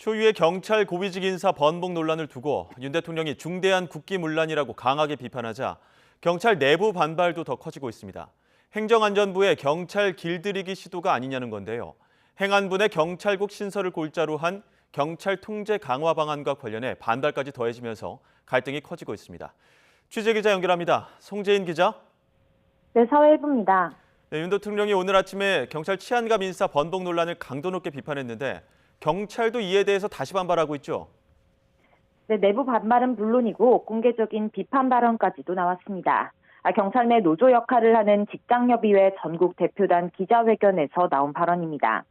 초유의 경찰 고위직 인사 번복 논란을 두고 윤 대통령이 중대한 국기문란이라고 강하게 비판하자 경찰 내부 반발도 더 커지고 있습니다. 행정안전부의 경찰 길들이기 시도가 아니냐는 건데요. 행안부 내 경찰국 신설을 골자로 한 경찰 통제 강화 방안과 관련해 반발까지 더해지면서 갈등이 커지고 있습니다. 취재기자 연결합니다. 송재인 기자. 네, 사회일부입니다. 네, 윤 대통령이 오늘 아침에 경찰 치안감 인사 번복 논란을 강도 높게 비판했는데 경찰도 이에 대해서 다시 반발하고 있죠. 네, 내부 반발은 물론이고 공개적인 비판 발언까지도 나왔습니다. 경찰 내 노조 역할을 하는 직장협의회 전국 대표단 기자회견에서 나온 발언입니다.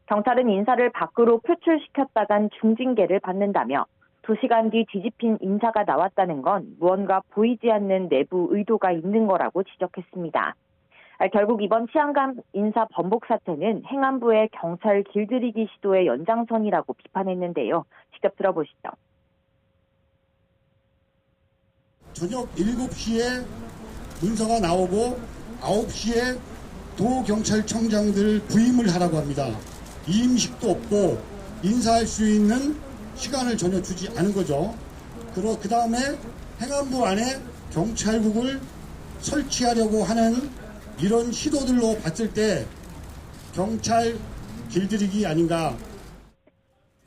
경찰은 인사를 밖으로 표출시켰다간 중징계를 받는다며 2시간 뒤 뒤집힌 인사가 나왔다는 건 무언가 보이지 않는 내부 의도가 있는 거라고 지적했습니다. 결국 이번 치안감 인사 번복 사태는 행안부의 경찰 길들이기 시도의 연장선이라고 비판했는데요. 직접 들어보시죠. 저녁 7시에 문서가 나오고 9시에 도경찰청장들 부임을 하라고 합니다. 이임식도 없고 인사할 수 있는 시간을 전혀 주지 않은 거죠. 그 다음에 행안부 안에 경찰국을 설치하려고 하는 이런 시도들로 봤을 때 경찰 길들이기 아닌가.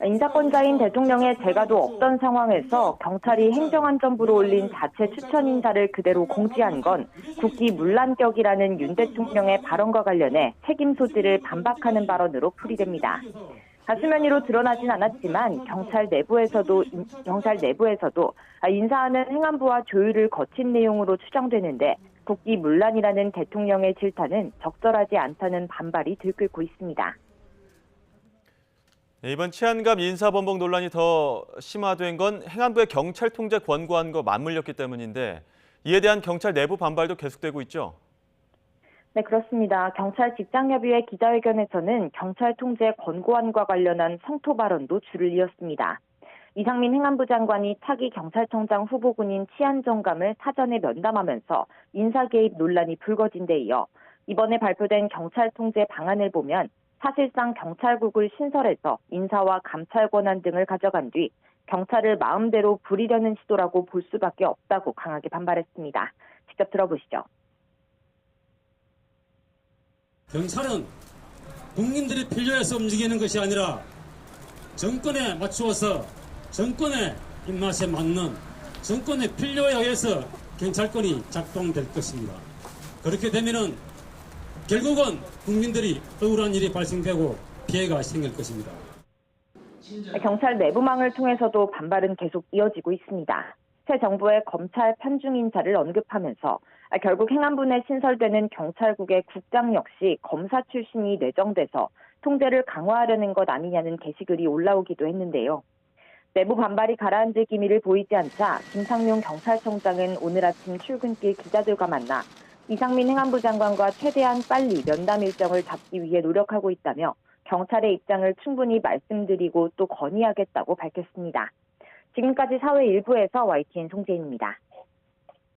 인사권자인 대통령의 재가도 없던 상황에서 경찰이 행정안전부로 올린 자체 추천 인사를 그대로 공지한 건 국기문란격이라는 윤 대통령의 발언과 관련해 책임 소지를 반박하는 발언으로 풀이됩니다. 수면 위로 드러나진 않았지만 경찰 내부에서도 인사하는 행안부와 조율을 거친 내용으로 추정되는데 국기문란이라는 대통령의 질타는 적절하지 않다는 반발이 들끓고 있습니다. 네, 이번 치안감 인사 번복 논란이 더 심화된 건 행안부의 경찰 통제 권고안과 맞물렸기 때문인데 이에 대한 경찰 내부 반발도 계속되고 있죠. 네, 그렇습니다. 경찰 직장협의회 기자회견에서는 경찰 통제 권고안과 관련한 성토 발언도 줄을 이었습니다. 이상민 행안부 장관이 차기 경찰청장 후보군인 치안정감을 사전에 면담하면서 인사 개입 논란이 불거진 데 이어 이번에 발표된 경찰 통제 방안을 보면 사실상 경찰국을 신설해서 인사와 감찰 권한 등을 가져간 뒤 경찰을 마음대로 부리려는 시도라고 볼 수밖에 없다고 강하게 반발했습니다. 직접 들어보시죠. 경찰은 국민들이 필요해서 움직이는 것이 아니라 정권에 맞추어서 정권의 입맛에 맞는 정권의 필요에 의해서 경찰권이 작동될 것입니다. 그렇게 되면은 결국은 국민들이 억울한 일이 발생되고 피해가 생길 것입니다. 경찰 내부망을 통해서도 반발은 계속 이어지고 있습니다. 새 정부의 검찰 편중 인사를 언급하면서 결국 행안부 내 신설되는 경찰국의 국장 역시 검사 출신이 내정돼서 통제를 강화하려는 것 아니냐는 게시글이 올라오기도 했는데요. 내부 반발이 가라앉을 기미를 보이지 않자 김상용 경찰청장은 오늘 아침 출근길 기자들과 만나 이상민 행안부 장관과 최대한 빨리 면담 일정을 잡기 위해 노력하고 있다며 경찰의 입장을 충분히 말씀드리고 또 건의하겠다고 밝혔습니다. 지금까지 사회 일부에서 YTN 송재인입니다.